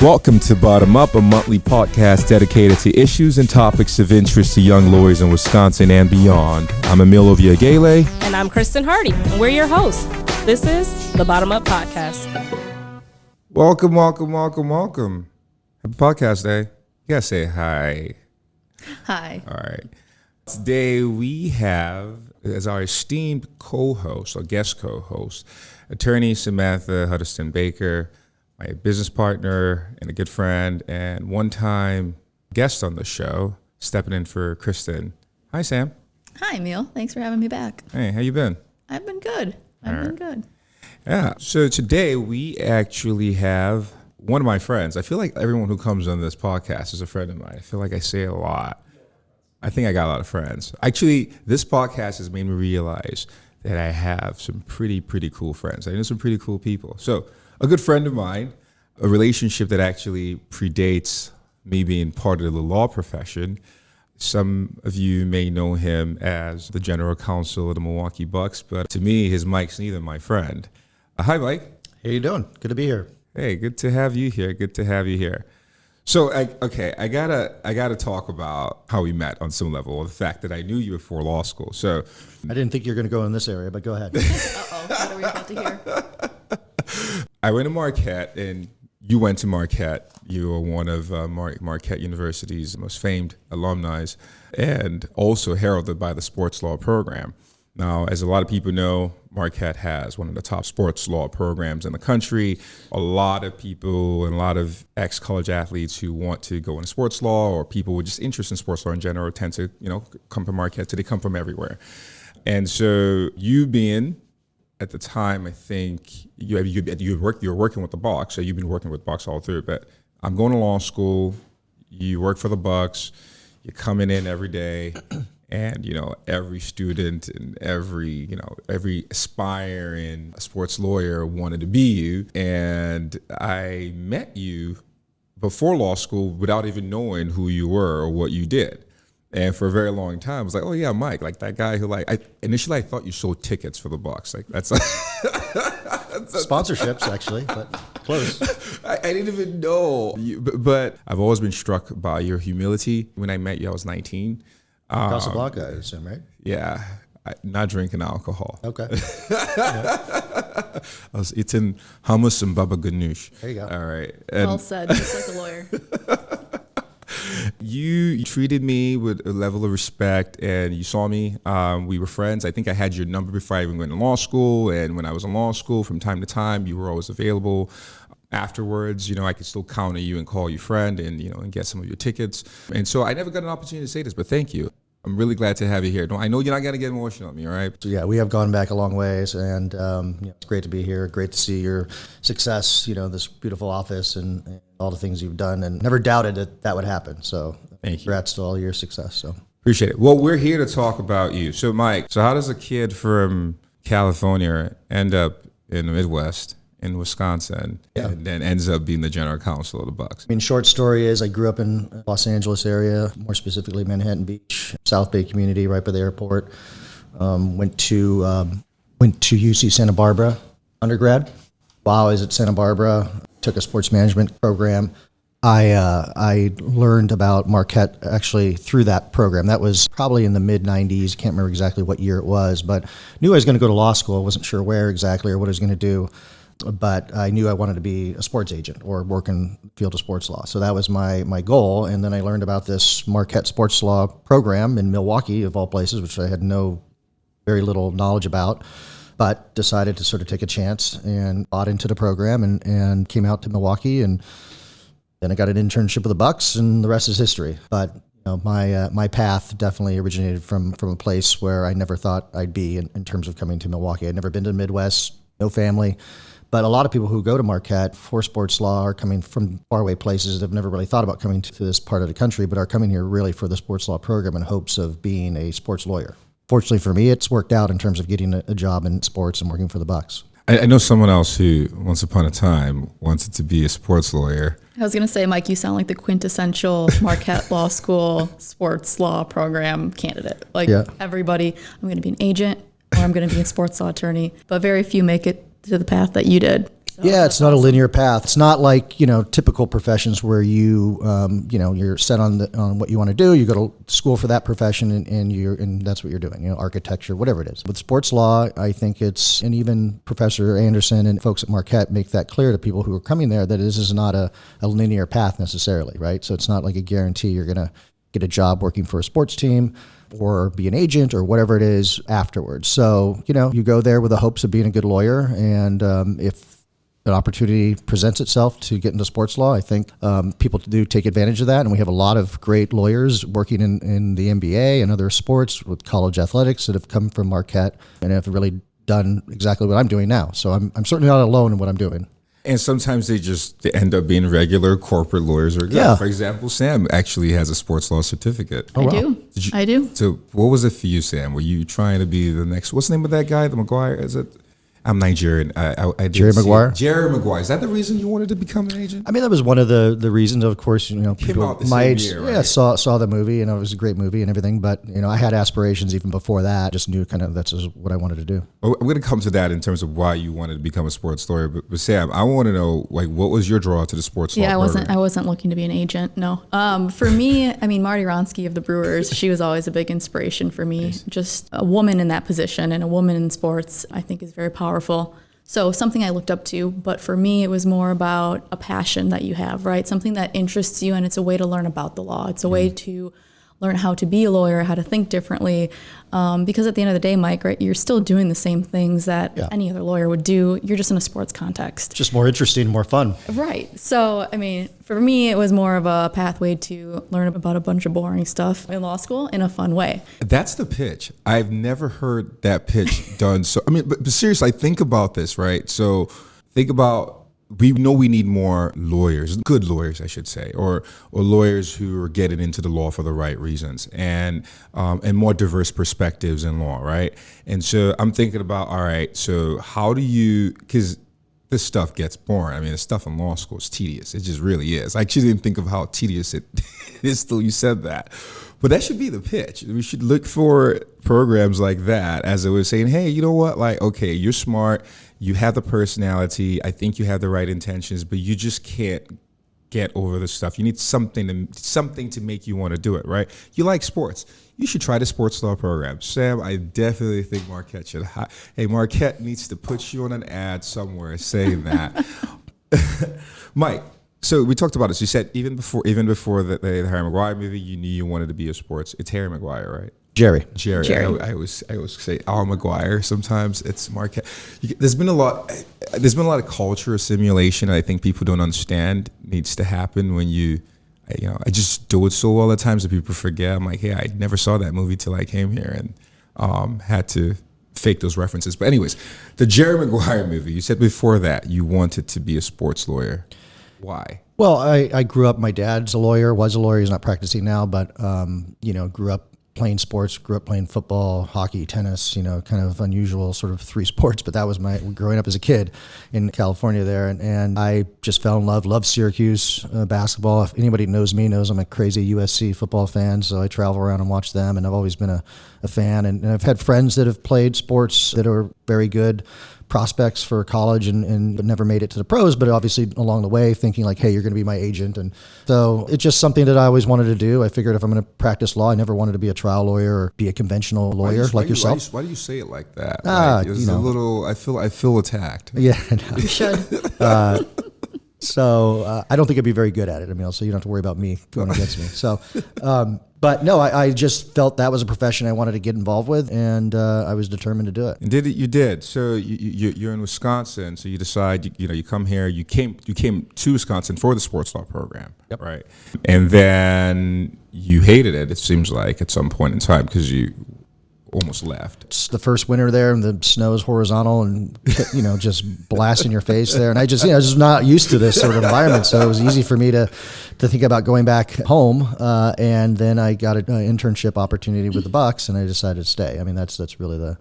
Welcome to Bottom Up, a monthly podcast dedicated to issues and topics of interest to young lawyers in Wisconsin and beyond. I'm Emil Ovbiagele. And I'm Kristen Hardy, and we're your hosts. This is the Bottom Up Podcast. Welcome. Happy podcast day. You gotta say hi. Hi. All right. Today we have as our esteemed co-host, or guest co-host, attorney Samantha Huddleston Baker, my business partner and a good friend, and one-time guest on the show, stepping in for Kristen. Hi, Sam. Hi, Emil. Thanks for having me back. Hey, how you been? I've been good. Yeah. So today we actually have one of my friends. I feel like everyone who comes on this podcast is a friend of mine. I feel like I say it a lot. I think I got a lot of friends. Actually, this podcast has made me realize that I have some pretty cool friends. I know some pretty cool people. So a good friend of mine, a relationship that actually predates me being part of the law profession. Some of you may know him as the general counsel of the Milwaukee Bucks, but to me, he's Mike Sneathern, my friend. Hi, Mike. How you doing? Good to be here. Hey, good to have you here. So, I gotta talk about how we met on some level, the fact that I knew you before law school. So, I didn't think you were going to go in this area, but go ahead. Uh-oh, what are we about to hear? I went to Marquette, and you went to Marquette. You were one of Marquette University's most famed alumni, and also heralded by the sports law program. Now, as a lot of people know, Marquette has one of the top sports law programs in the country. A lot of people and a lot of ex-college athletes who want to go into sports law, or people with just interest in sports law in general, tend to come from Marquette. So they come from everywhere. And so you being, at the time, I think you were working with the Bucks, so you've been working with Bucks all through. But I'm going to law school. You work for the Bucks. You're coming in every day, and every student and every aspiring sports lawyer wanted to be you. And I met you before law school without even knowing who you were or what you did. And for a very long time, I was like, oh yeah, Mike, like that guy who initially I thought you sold tickets for the Bucks. Like that's Sponsorships, actually, but close. I didn't even know. But I've always been struck by your humility. When I met you, I was 19. Casablanca, I assume, right? Yeah, not drinking alcohol. Okay. I was eating hummus and baba ganoush. There you go. All right. Well said, just like a lawyer. You treated me with a level of respect, and you saw me. We were friends. I think I had your number before I even went to law school, and when I was in law school, from time to time, you were always available. Afterwards, I could still count on you and call you friend, and and get some of your tickets. And so I never got an opportunity to say this, but thank you. I'm really glad to have you here. I know you're not going to get emotional on me, all right? So yeah, we have gone back a long ways, and it's great to be here. Great to see your success, this beautiful office and all the things you've done, and never doubted that would happen. So thank you. Congrats to all your success. So appreciate it. Well, we're here to talk about you. So Mike, how does a kid from California end up in the Midwest, in Wisconsin, and then ends up being the general counsel of the Bucks? Short story is I grew up in Los Angeles area, more specifically Manhattan Beach, South Bay community, right by the airport. Went to UC Santa Barbara undergrad. While I was at Santa Barbara, took a sports management program. I learned about Marquette actually through that program. That was probably in the mid-'90s. Can't remember exactly what year it was, but knew I was going to go to law school. I wasn't sure where exactly or what I was going to do. But I knew I wanted to be a sports agent or work in the field of sports law. So that was my goal. And then I learned about this Marquette sports law program in Milwaukee, of all places, which I had very little knowledge about, but decided to sort of take a chance and bought into the program and came out to Milwaukee. And then I got an internship with the Bucks, and the rest is history. But my path definitely originated from a place where I never thought I'd be in terms of coming to Milwaukee. I'd never been to the Midwest, no family. But a lot of people who go to Marquette for sports law are coming from faraway places that have never really thought about coming to this part of the country, but are coming here really for the sports law program in hopes of being a sports lawyer. Fortunately for me, it's worked out in terms of getting a job in sports and working for the Bucks. I know someone else who, once upon a time, wanted to be a sports lawyer. I was going to say, Mike, you sound like the quintessential Marquette Law School sports law program candidate. Everybody, I'm going to be an agent or I'm going to be a sports law attorney, but very few make it to the path that you did. Yeah, it's not a linear path. It's not like, typical professions where you're set on what you want to do. You go to school for that profession and that's what you're doing, architecture, whatever it is. With sports law, I think and even Professor Anderson and folks at Marquette make that clear to people who are coming there that this is not a linear path necessarily, right? So it's not like a guarantee you're going to get a job working for a sports team or be an agent or whatever it is afterwards. So, you go there with the hopes of being a good lawyer. And if an opportunity presents itself to get into sports law, I think people do take advantage of that. And we have a lot of great lawyers working in the NBA and other sports with college athletics that have come from Marquette and have really done exactly what I'm doing now. So I'm certainly not alone in what I'm doing. And sometimes they end up being regular corporate lawyers or Yeah. For example, Sam actually has a sports law certificate. I do. So what was it for you, Sam? Were you trying to be the next, what's the name of that guy? The McGuire, is it? I'm Nigerian. I Jerry Maguire? Jerry Maguire. Is that the reason you wanted to become an agent? I mean, that was one of the reasons. Of course, people out the my same age, year, right? saw the movie, and it was a great movie and everything. But I had aspirations even before that. Just knew kind of that's just what I wanted to do. Well, I'm going to come to that in terms of why you wanted to become a sports lawyer. But Sam, I want to know, what was your draw to the sports law program? I wasn't looking to be an agent. No. For me, I mean, Marty Ronsky of the Brewers, she was always a big inspiration for me. Just a woman in that position and a woman in sports, I think, is very powerful. So something I looked up to, but for me, it was more about a passion that you have, right? Something that interests you, and it's a way to learn about the law. It's a way to learn how to be a lawyer, how to think differently. Because at the end of the day, Mike, right, you're still doing the same things that any other lawyer would do. You're just in a sports context. Just more interesting, more fun. Right. So, I mean, for me, it was more of a pathway to learn about a bunch of boring stuff in law school in a fun way. That's the pitch. I've never heard that pitch done. So, I mean, but seriously, think about this, right? So think about, we know we need more lawyers, good lawyers, I should say, or lawyers who are getting into the law for the right reasons, and more diverse perspectives in law, right? And so I'm thinking about, all right, so how do you, because this stuff gets boring. I mean, the stuff in law school is tedious. It just really is. I actually didn't think of how tedious it is till you said that. But that should be the pitch. We should look for programs like that as it was saying, hey, you know what? Like, okay, you're smart. You have the personality. I think you have the right intentions, but you just can't get over the stuff. You need something to make you want to do it, right? You like sports. You should try the sports law program. Sam, I definitely think Marquette should. Hey, Marquette needs to put you on an ad somewhere saying that. Mike, so we talked about it. So you said even before the Harry Maguire movie, you knew you wanted to be a sports. It's Harry Maguire, right? Jerry. I always say Al Maguire. Sometimes it's Marquette. There's been a lot of culture simulation I think people don't understand needs to happen when I just do it so well at times that people forget. I'm like, hey, I never saw that movie till I came here and had to fake those references. But anyways, the Jerry Maguire movie, you said before that you wanted to be a sports lawyer. Why? Well, I grew up, my dad's a lawyer, was a lawyer, he's not practicing now, but, grew up playing sports, grew up playing football, hockey, tennis, kind of unusual sort of three sports, but that was my growing up as a kid in California there. And I just fell in loved Syracuse basketball. If anybody knows me, knows I'm a crazy USC football fan, so I travel around and watch them, and I've always been a fan. And I've had friends that have played sports that are very good prospects for college and never made it to the pros, but obviously along the way thinking like, hey, you're going to be my agent. And so it's just something that I always wanted to do. I figured if I'm going to practice law, I never wanted to be a trial lawyer or be a conventional lawyer like yourself. Why do you say it like that? A little, I feel attacked. Yeah. No. You should. So I don't think I'd be very good at it, Emil, so you don't have to worry about me going against me. So, but no, I just felt that was a profession I wanted to get involved with, and I was determined to do it. And you did. So you're in Wisconsin, so you decide, you come here. You came to Wisconsin for the sports law program, yep. Right? And then you hated it seems like, at some point in time, because you almost left. It's the first winter there, and the snow is horizontal and, just blasting your face there. And I just, I was just not used to this sort of environment. So it was easy for me to think about going back home. And then I got an internship opportunity with the Bucks, and I decided to stay. I mean, that's really the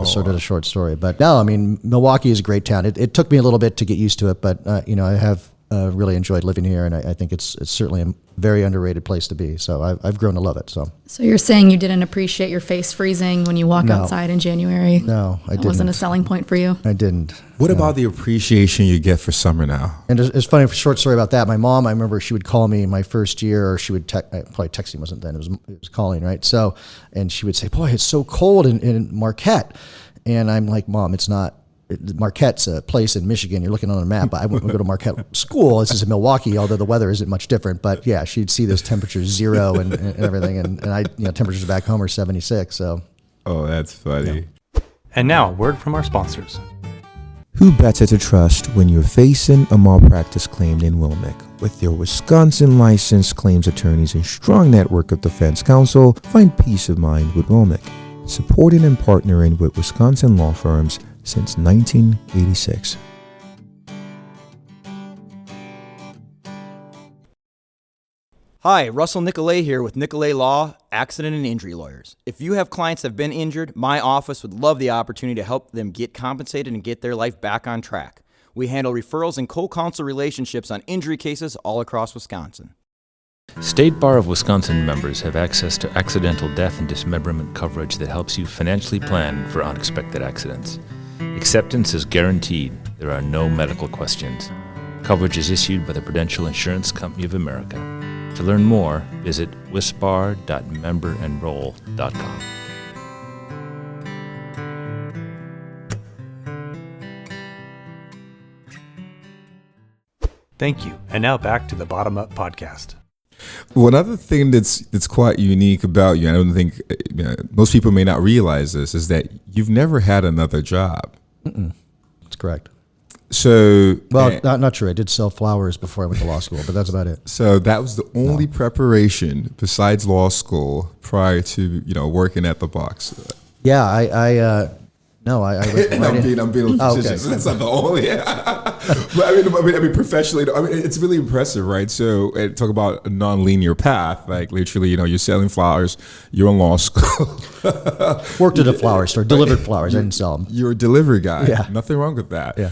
sort of the short story. But no, I mean, Milwaukee is a great town. It took me a little bit to get used to it, but, I have really enjoyed living here, and I think it's certainly a very underrated place to be. So I've grown to love it. So you're saying you didn't appreciate your face freezing when you walk outside in January? No, I didn't. That wasn't a selling point for you? I didn't. What about the appreciation you get for summer now? And it's funny, short story about that. My mom, I remember she would call me my first year, or she would probably texting wasn't then, it was calling, right? So, and she would say, boy, it's so cold in Marquette. And I'm like, Mom, it's not. Marquette's a place in Michigan. You're looking on a map, but I wouldn't go to Marquette school. This is in Milwaukee, although the weather isn't much different. But yeah, she'd see those temperatures 0 and everything. And I, temperatures back home are 76. So. Oh, that's funny. Yeah. And now a word from our sponsors. Who better to trust when you're facing a malpractice claim in Wilmette? With their Wisconsin licensed claims attorneys and strong network of defense counsel, find peace of mind with Wilmette. Supporting and partnering with Wisconsin law firms since 1986. Hi, Russell Nicolay here with Nicolay Law, Accident and Injury Lawyers. If you have clients that have been injured, my office would love the opportunity to help them get compensated and get their life back on track. We handle referrals and co-counsel relationships on injury cases all across Wisconsin. State Bar of Wisconsin members have access to accidental death and dismemberment coverage that helps you financially plan for unexpected accidents. Acceptance is guaranteed. There are no medical questions. Coverage is issued by the Prudential Insurance Company of America. To learn more, visit wisbar.memberenroll.com. Thank you. And now back to the Bottom Up Podcast. One other thing that's quite unique about you, I don't think most people may not realize this, is that you've never had another job. That's correct. So, well, not true. I did sell flowers before I went to law school, but that's about it. So that was the only preparation besides law school prior to working at the Bucks. Yeah, I I'm being facetious. That's not the only. But I mean, professionally, it's really impressive, right? So, talk about a non-linear path. Like literally, you're selling flowers. You're in law school. Worked at a flower store, delivered flowers. I didn't sell them. You're a delivery guy. Yeah, nothing wrong with that. Yeah,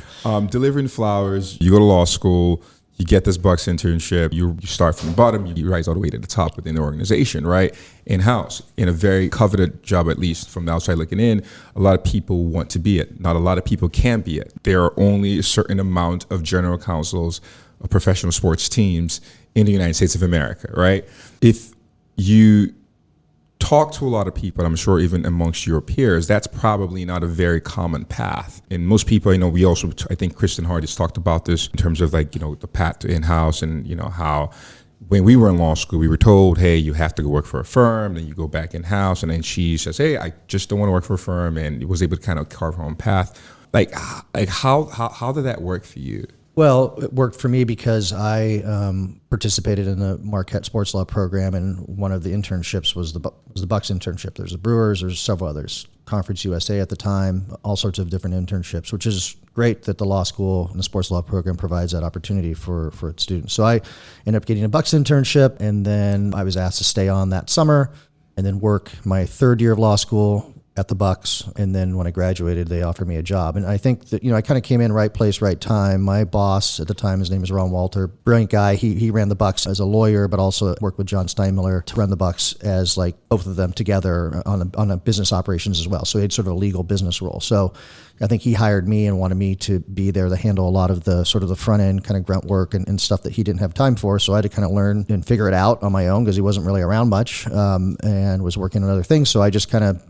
delivering flowers. You go to law school. You get this Bucks internship. You start from the bottom. You rise all the way to the top within the organization, right? In-house, in a very coveted job, at least from the outside looking in. A lot of people want to be it. Not a lot of people can be it. There are only a certain amount of general counsels of professional sports teams in the United States of America, right? If you talk to a lot of people, I'm sure even amongst your peers, that's probably not a very common path. And most people, we also, I think Kristen Hardy's talked about this in terms of the path to in-house and, how when we were in law school, we were told, hey, you have to go work for a firm, then you go back in-house. And then she says, hey, I just don't want to work for a firm, and was able to kind of carve her own path. Like how did that work for you? Well, it worked for me because I participated in the Marquette sports law program, and one of the internships was the Bucks internship. There's the Brewers, there's several others, Conference USA at the time, all sorts of different internships, which is great that the law school and the sports law program provides that opportunity for its students. So I ended up getting a Bucks internship, and then I was asked to stay on that summer and then work my third year of law school at the Bucks, and then when I graduated, they offered me a job. And I think that, I kind of came in right place, right time. My boss at the time, his name is Ron Walter, brilliant guy. He ran the Bucks as a lawyer, but also worked with John Steinmiller to run the Bucks as both of them together on a business operations as well. So he had sort of a legal business role. So I think he hired me and wanted me to be there to handle a lot of the sort of the front end kind of grunt work and stuff that he didn't have time for. So I had to kind of learn and figure it out on my own because he wasn't really around much and was working on other things. So I just kind of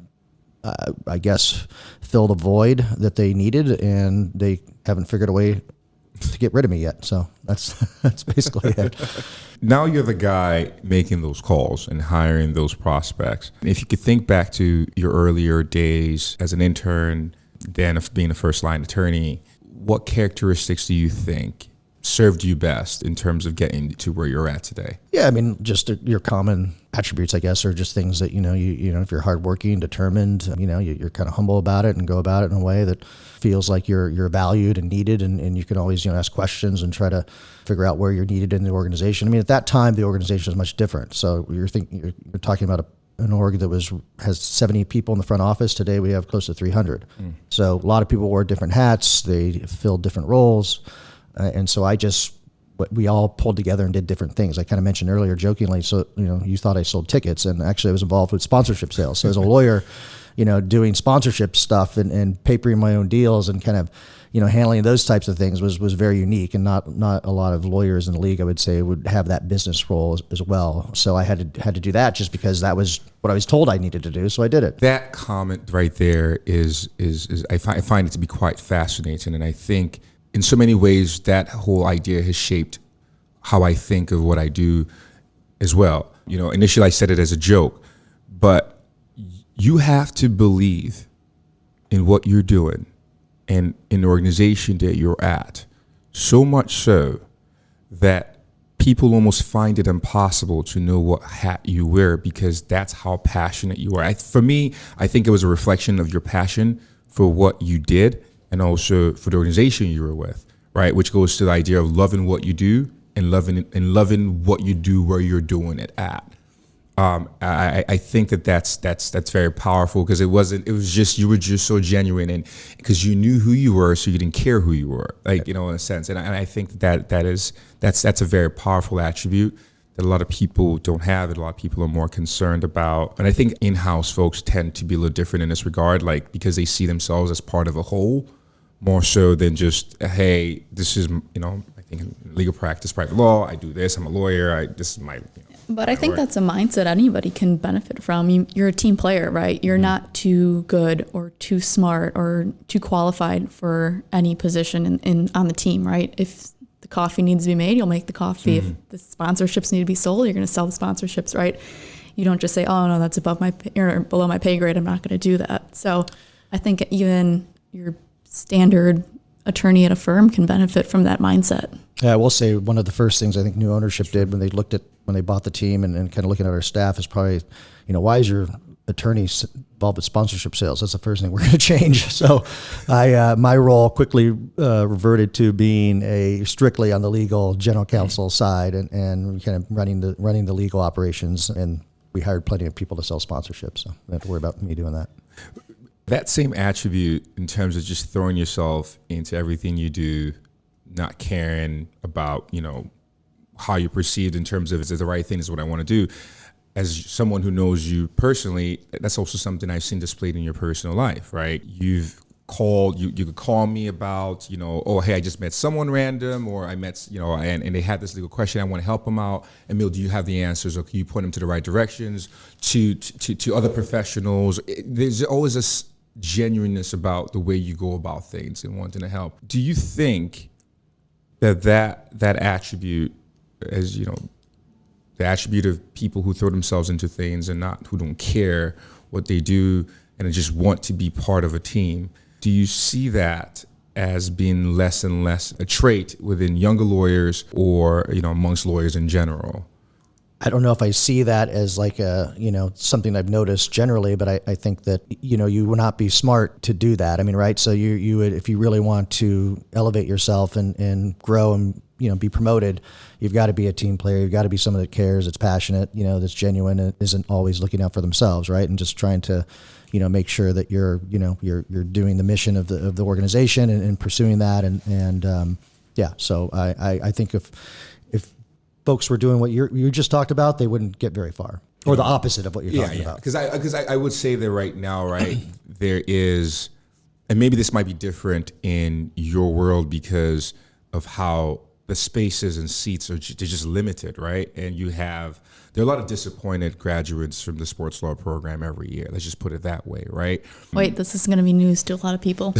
I guess filled a void that they needed, and they haven't figured a way to get rid of me yet. So that's basically it. Now you're the guy making those calls and hiring those prospects. If you could think back to your earlier days as an intern, then of being a first line attorney, what characteristics do you think served you best in terms of getting to where you're at today? Yeah, I mean, just your common attributes, I guess, are just things that, if you're hardworking, determined, you're kind of humble about it and go about it in a way that feels like you're valued and needed, and you can always, ask questions and try to figure out where you're needed in the organization. I mean, at that time, the organization was much different. So you're talking about an org that has 70 people in the front office. Today, we have close to 300. So a lot of people wore different hats. They filled different roles. And so I just we all pulled together and did different things. I kind of mentioned earlier jokingly, so, you thought I sold tickets, and actually I was involved with sponsorship sales. So as a lawyer, doing sponsorship stuff and papering my own deals and kind of, handling those types of things was very unique, and not a lot of lawyers in the league, I would say, would have that business role as well. So I had to do that just because that was what I was told I needed to do. So I did it. That comment right there is I find it to be quite fascinating, and I think in so many ways that whole idea has shaped how I think of what I do as well. Initially I said it as a joke, but you have to believe in what you're doing and in the organization that you're at, so much so that people almost find it impossible to know what hat you wear, because that's how passionate you are. For me, I think it was a reflection of your passion for what you did and also for the organization you were with, right? Which goes to the idea of loving what you do and loving what you do where you're doing it at. I think that's very powerful, because you were just so genuine, and because you knew who you were, so you didn't care who you were, in a sense. And I think that's a very powerful attribute that a lot of people don't have, that a lot of people are more concerned about. And I think in-house folks tend to be a little different in this regard, because they see themselves as part of a whole, more so than just, hey, this is, I think in legal practice, private law, I do this, I'm a lawyer, this is my... But I think that's a mindset anybody can benefit from. You're a team player, right? You're not too good or too smart or too qualified for any position on the team, right? If the coffee needs to be made, you'll make the coffee. If the sponsorships need to be sold, you're going to sell the sponsorships, right? You don't just say, oh, no, that's below my pay grade, I'm not going to do that. So I think even your standard attorney at a firm can benefit from that mindset. Yeah, I will say one of the first things I think new ownership did when they bought the team and kind of looking at our staff is probably, why is your attorney involved with sponsorship sales? That's the first thing we're going to change. So my role quickly reverted to being strictly on the legal general counsel side and kind of running the legal operations. And we hired plenty of people to sell sponsorships, so we don't have to worry about me doing that. That same attribute in terms of just throwing yourself into everything you do, not caring about, how you're perceived in terms of, is it the right thing, is what I want to do. As someone who knows you personally, that's also something I've seen displayed in your personal life, right? You could call me about, oh, hey, I just met someone random, or I met, and they had this legal question, I want to help them out. Emil, do you have the answers, or can you point them to the right directions, to other professionals? There's always this genuineness about the way you go about things and wanting to help. Do you think that attribute, as the attribute of people who throw themselves into things and who don't care what they do and just want to be part of a team, do you see that as being less and less a trait within younger lawyers or amongst lawyers in general? I don't know if I see that as like something I've noticed generally, but I think that, you would not be smart to do that. I mean, right. So you would, if you really want to elevate yourself and grow and, be promoted, you've got to be a team player. You've got to be someone that cares, that's passionate, that's genuine, and isn't always looking out for themselves. Right. And just trying to, make sure that you're doing the mission of the organization and pursuing that. So I think if folks were doing what you just talked about, they wouldn't get very far, or the opposite of what you're talking about. Because I would say that right now, right, there is, and maybe this might be different in your world because of how the spaces and seats they're just limited, right? And there are a lot of disappointed graduates from the sports law program every year. Let's just put it that way, right? Wait, this is going to be news to a lot of people.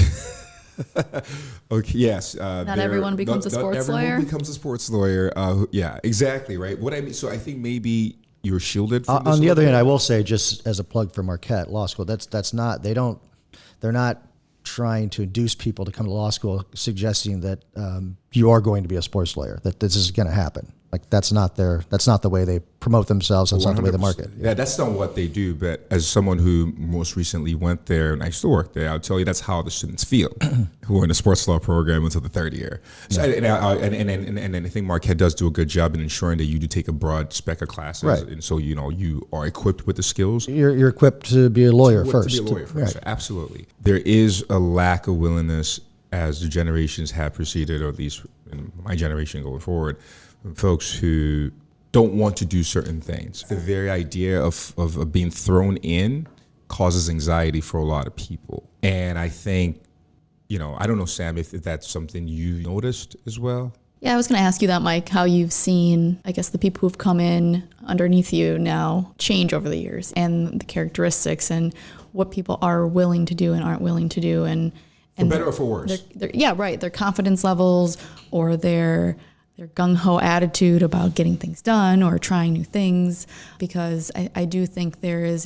Okay. Yes. Not everyone becomes a sports lawyer. Everyone becomes a sports lawyer. Yeah. Exactly. Right. What I mean. So I think maybe you're shielded from this. On the other hand, I will say, just as a plug for Marquette Law School, that's not. They're not trying to induce people to come to law school, suggesting that you are going to be a sports lawyer. That this is going to happen. Like that's not the way they promote themselves. That's 100%. Not the way they market. Yeah, that's not what they do. But as someone who most recently went there and I used to work there, I'll tell you that's how the students feel who are in the sports law program until the third year. So, and I think Marquette does do a good job in ensuring that you do take a broad spec of classes, right. And so you are equipped with the skills. You're equipped to be a lawyer first. Right. Absolutely. There is a lack of willingness as the generations have proceeded, or at least in my generation going forward, from folks who don't want to do certain things. The very idea of being thrown in causes anxiety for a lot of people. And I think, I don't know, Sam, if that's something you noticed as well. Yeah, I was going to ask you that, Mike, how you've seen, I guess, the people who've come in underneath you now change over the years, and the characteristics and what people are willing to do and aren't willing to do. And for better or for worse. Yeah, right. Their confidence levels or their gung-ho attitude about getting things done or trying new things. Because I do think there is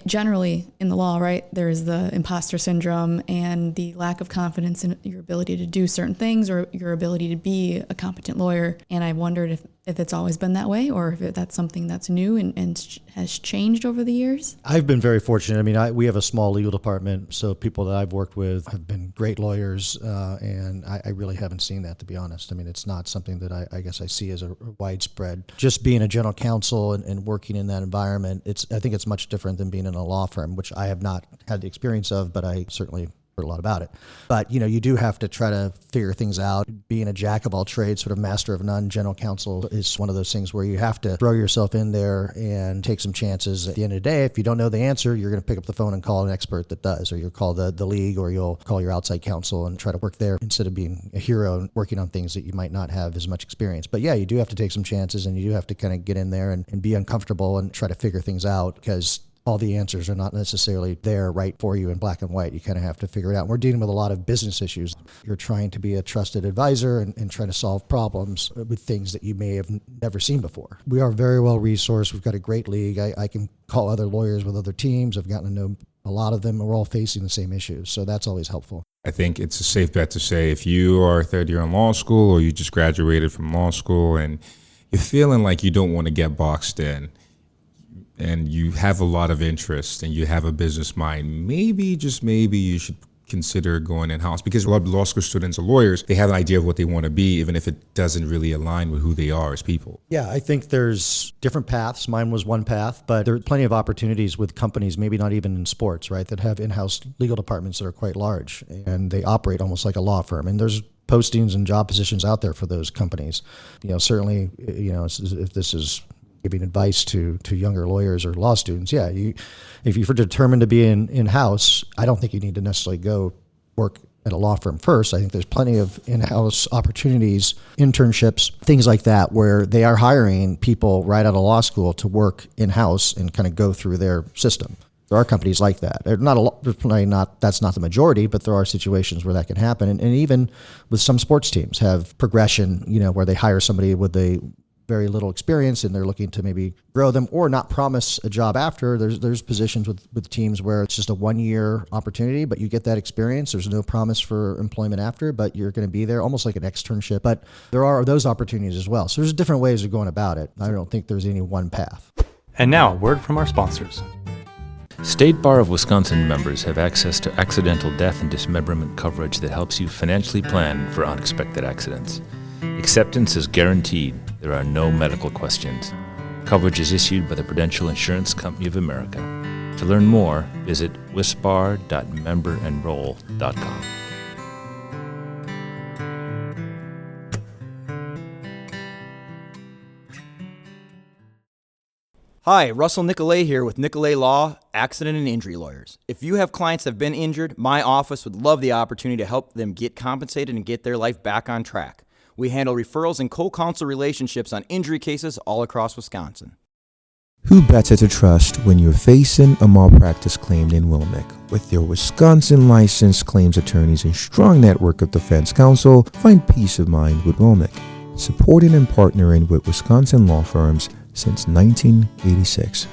generally in the law, right, there is the imposter syndrome and the lack of confidence in your ability to do certain things or your ability to be a competent lawyer. And I wondered if it's always been that way, or if that's something that's new and has changed over the years. I've been very fortunate. I mean, we have a small legal department, so people that I've worked with have been great lawyers, and I really haven't seen that, to be honest. I mean, it's not something that I guess I see as a widespread. Just being a general counsel and working in that environment, I think it's much different than being in a law firm, which I have not had the experience of, but I certainly heard a lot about it. But, you do have to try to figure things out. Being a jack of all trades, sort of master of none, general counsel is one of those things where you have to throw yourself in there and take some chances. At the end of the day, if you don't know the answer, you're going to pick up the phone and call an expert that does, or you'll call the league, or you'll call your outside counsel and try to work there instead of being a hero and working on things that you might not have as much experience. But yeah, you do have to take some chances, and you do have to kind of get in there and be uncomfortable and try to figure things out, because all the answers are not necessarily there right for you in black and white. You kind of have to figure it out. We're dealing with a lot of business issues. You're trying to be a trusted advisor and trying to solve problems with things that you may have never seen before. We are very well resourced. We've got a great league. I can call other lawyers with other teams. I've gotten to know a lot of them. We're all facing the same issues, so that's always helpful. I think it's a safe bet to say if you are third year in law school, or you just graduated from law school and you're feeling like you don't want to get boxed in, and you have a lot of interest and you have a business mind, maybe, just maybe, you should consider going in-house. Because a lot of law school students or lawyers, they have an idea of what they want to be, even if it doesn't really align with who they are as people. Yeah, I think there's different paths. Mine was one path, but there are plenty of opportunities with companies, maybe not even in sports, right, that have in-house legal departments that are quite large, and they operate almost like a law firm. And there's postings and job positions out there for those companies. Certainly, if this is giving advice to younger lawyers or law students, if you're determined to be in-house, I don't think you need to necessarily go work at a law firm first. I think there's plenty of in-house opportunities, internships, things like that, where they are hiring people right out of law school to work in-house and kind of go through their system. There are companies like that. There's probably not. That's not the majority, but there are situations where that can happen. And even with some sports teams have progression, where they hire somebody with a very little experience and they're looking to maybe grow them or not promise a job after. There's positions with teams where it's just a 1-year opportunity, but you get that experience. There's no promise for employment after, but you're going to be there, almost like an externship. But there are those opportunities as well. So there's different ways of going about it. I don't think there's any one path. And now, a word from our sponsors. State Bar of Wisconsin members have access to accidental death and dismemberment coverage that helps you financially plan for unexpected accidents. Acceptance is guaranteed. There are no medical questions. Coverage is issued by the Prudential Insurance Company of America. To learn more, visit wisbar.memberenroll.com. Hi, Russell Nicolay here with Nicolay Law, Accident and Injury Lawyers. If you have clients that have been injured, my office would love the opportunity to help them get compensated and get their life back on track. We handle referrals and co-counsel relationships on injury cases all across Wisconsin. Who better to trust when you're facing a malpractice claim than Wilmick? With their Wisconsin licensed claims attorneys and strong network of defense counsel, find peace of mind with Wilmick. Supporting and partnering with Wisconsin law firms since 1986.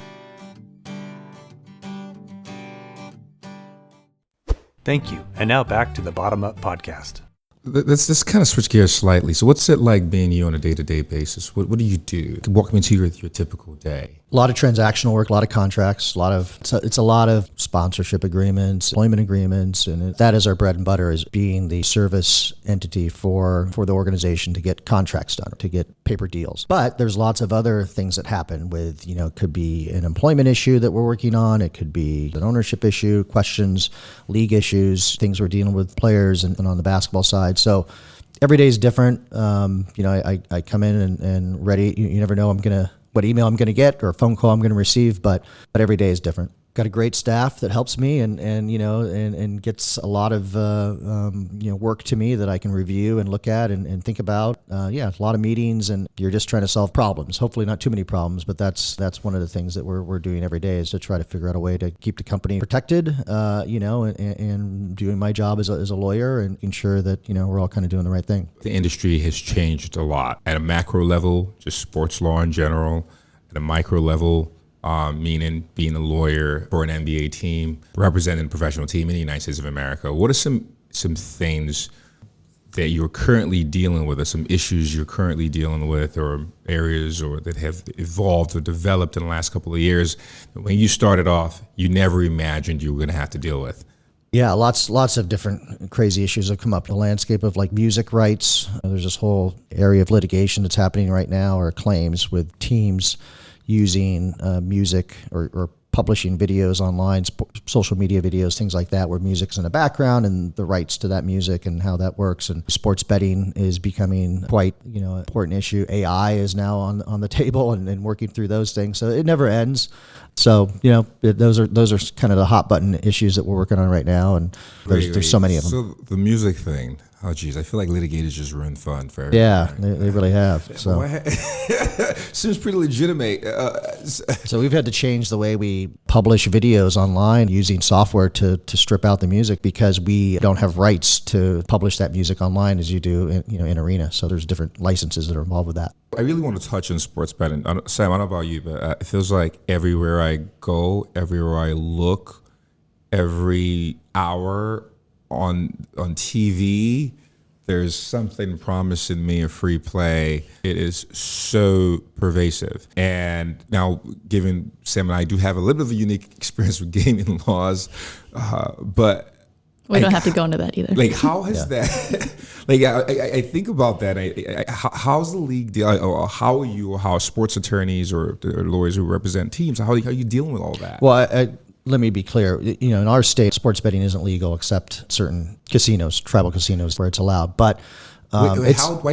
Thank you. And now back to the Bottom Up Podcast. Let's just kind of switch gears slightly. So what's it like being you on a day-to-day basis? What do you do? Walk me into your typical day. A lot of transactional work, a lot of contracts, it's a lot of sponsorship agreements, employment agreements, and that is our bread and butter, is being the service entity for the organization to get contracts done, to get paper deals. But there's lots of other things that happen with, it could be an employment issue that we're working on, it could be an ownership issue, questions, league issues, things we're dealing with players and on the basketball side. So every day is different. I come in and ready. You never know what email I'm going to get or phone call I'm going to receive, but every day is different. Got a great staff that helps me and gets a lot of work to me that I can review and look at and think about. A lot of meetings, and you're just trying to solve problems. Hopefully not too many problems, but that's one of the things that we're doing every day, is to try to figure out a way to keep the company protected. And doing my job as a lawyer and ensure that we're all kind of doing the right thing. The industry has changed a lot at a macro level, just sports law in general, at a micro level. Meaning being a lawyer for an NBA team, representing a professional team in the United States of America. What are some things that you're currently dealing with, or some issues you're currently dealing with, or areas or that have evolved or developed in the last couple of years that when you started off, you never imagined you were going to have to deal with? Yeah, lots of different crazy issues have come up. The landscape of music rights. There's this whole area of litigation that's happening right now, or claims with teams using music or publishing videos online, social media videos, things like that, where music's in the background and the rights to that music and how that works. And sports betting is becoming quite, an important issue. AI is now on the table and working through those things. So it never ends. So, those are kind of the hot button issues that we're working on right now. And there's so many of them. So the music thing, oh geez, I feel like litigators just ruin fun for everybody. Yeah, they really have. So seems pretty legitimate. So we've had to change the way we publish videos online using software to strip out the music, because we don't have rights to publish that music online as you do in arena. So there's different licenses that are involved with that. I really want to touch on sports betting. Sam, I don't know about you, but it feels like everywhere I go, everywhere I look, every hour on TV, there's something promising me a free play. It is so pervasive. And now, given Sam and I do have a little bit of a unique experience with gaming laws, but we don't have to go into that either. How has that? I think about that. How's the league deal? Or how are you? Or how are sports attorneys or lawyers who represent teams? How are you dealing with all that? Well, let me be clear. In our state, sports betting isn't legal except certain casinos, tribal casinos, where it's allowed. But why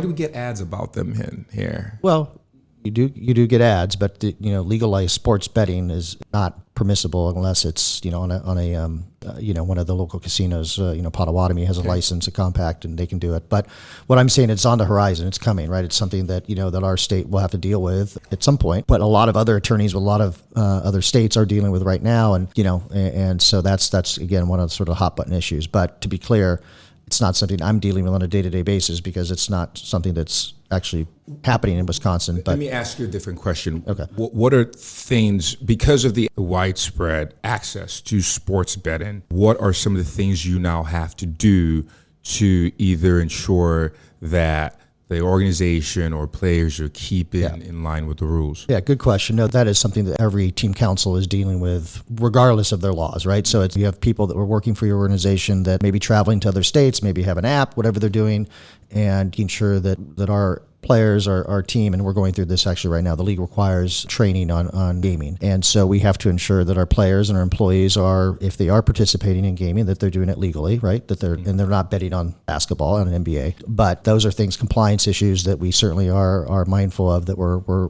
do we get ads about them here? Well, you do get ads, but legalized sports betting is not permissible unless it's on a one of the local casinos. Potawatomi has a license, a compact, and they can do it. But what I'm saying, it's on the horizon. It's coming, right? It's something that that our state will have to deal with at some point. But a lot of other attorneys with a lot of other states are dealing with right now, and so that's again one of the sort of hot button issues. But to be clear, it's not something I'm dealing with on a day-to-day basis, because it's not something that's actually happening in Wisconsin. But let me ask you a different question. Okay. What are things, because of the widespread access to sports betting, what are some of the things you now have to do to either ensure that the organization or players are keeping in line with the rules? Yeah, good question. No, that is something that every team counsel is dealing with, regardless of their laws, right? So you have people that were working for your organization that may be traveling to other states, maybe have an app, whatever they're doing, and ensure that our players, our team, and we're going through this actually right now, the league requires training on gaming. And so we have to ensure that our players and our employees are, if they are participating in gaming, that they're doing it legally, right? That they're not betting on basketball and an NBA. But those are things, compliance issues, that we certainly are mindful of, that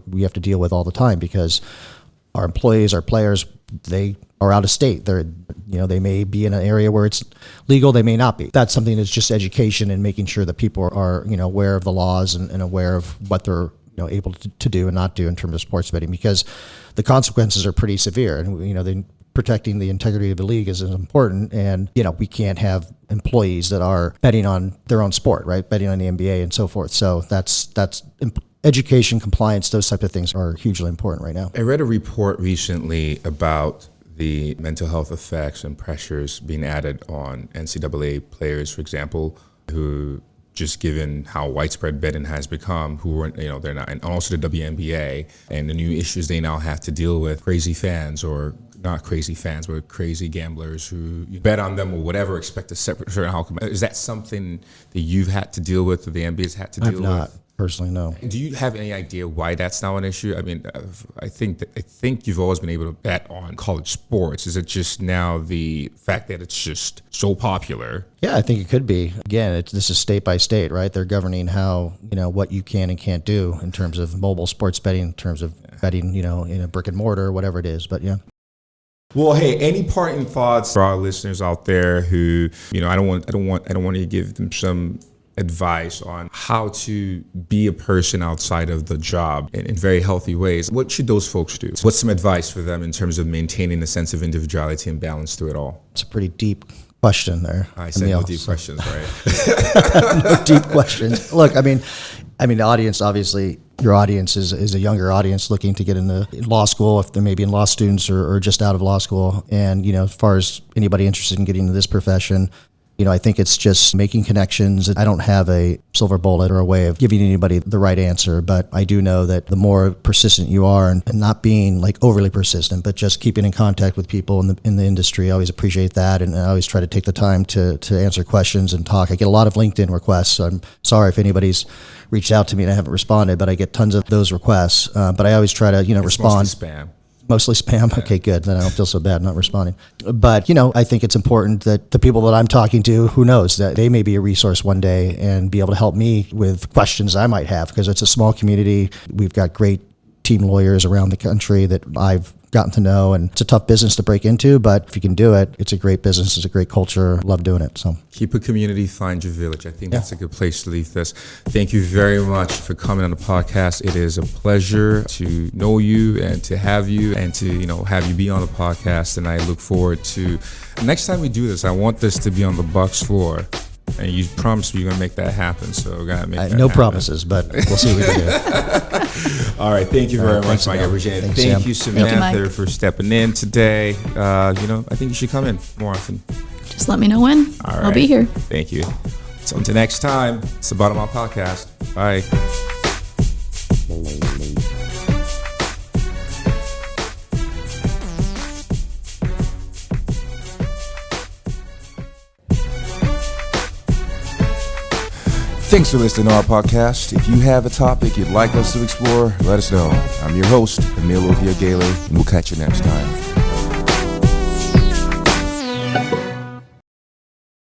we have to deal with all the time, because our employees, our players, they are out of state. They may be in an area where it's legal, they may not be. That's something that's just education and making sure that people are aware of the laws and aware of what they're able to do and not do in terms of sports betting, because the consequences are pretty severe. And protecting the integrity of the league is important. And we can't have employees that are betting on their own sport, right? Betting on the NBA and so forth. So that's education, compliance, those type of things are hugely important right now. I read a report recently about the mental health effects and pressures being added on NCAA players, for example, who just given how widespread betting has become, who are, they're not, and also the WNBA and the new issues they now have to deal with, crazy fans, or not crazy fans, but crazy gamblers who you bet on them or whatever, expect a certain outcome. Is that something that you've had to deal with, or the NBA's had to deal with? I've not. Personally, no. Do you have any idea why that's now an issue? I mean, I think you've always been able to bet on college sports. Is it just now the fact that it's just so popular? Yeah, I think it could be. Again, this is state by state, right? They're governing how, what you can and can't do in terms of mobile sports betting, in terms of betting, in a brick and mortar, whatever it is. But yeah. Well, hey, any parting thoughts for our listeners out there who, I don't want to give them some advice on how to be a person outside of the job in very healthy ways. What should those folks do? What's some advice for them in terms of maintaining a sense of individuality and balance through it all? It's a pretty deep question there. I said Emil, no deep questions, right? No deep questions. Look, I mean, the audience, obviously, your audience is a younger audience looking to get into law school, if they're maybe in law students or just out of law school. And, as far as anybody interested in getting into this profession, I think it's just making connections. I don't have a silver bullet or a way of giving anybody the right answer, but I do know that the more persistent you are, and not being like overly persistent, but just keeping in contact with people in the industry, I always appreciate that, and I always try to take the time to answer questions and talk. I get a lot of LinkedIn requests, so I'm sorry if anybody's reached out to me and I haven't responded, but I get tons of those requests. But I always try to, respond. Mostly spam. Mostly spam? Okay, good. Then I don't feel so bad not responding. But, I think it's important that the people that I'm talking to, who knows, that they may be a resource one day and be able to help me with questions I might have, because it's a small community. We've got great team lawyers around the country that I've gotten to know, and it's a tough business to break into, but if you can do it, it's a great business, it's a great culture, love doing it. So keep a community, find your village. I think that's a good place to leave this. Thank you very much for coming on the podcast. It is a pleasure to know you and to have you and to have you be on the podcast, and I look forward to next time we do this. I want this to be on the Bucks floor. And you promised me you're going to make that happen, so we're going to make that no happen. Promises, but we'll see what we can do. All right, thank you very much, Mike. I appreciate it. Thank you, Samantha, for stepping in today. I think you should come in more often. Just let me know when. All right. I'll be here. Thank you. So until next time, it's the Bottom Up Podcast. Bye. Thanks for listening to our podcast. If you have a topic you'd like us to explore, let us know. I'm your host, Emil Ovbiagele, and we'll catch you next time.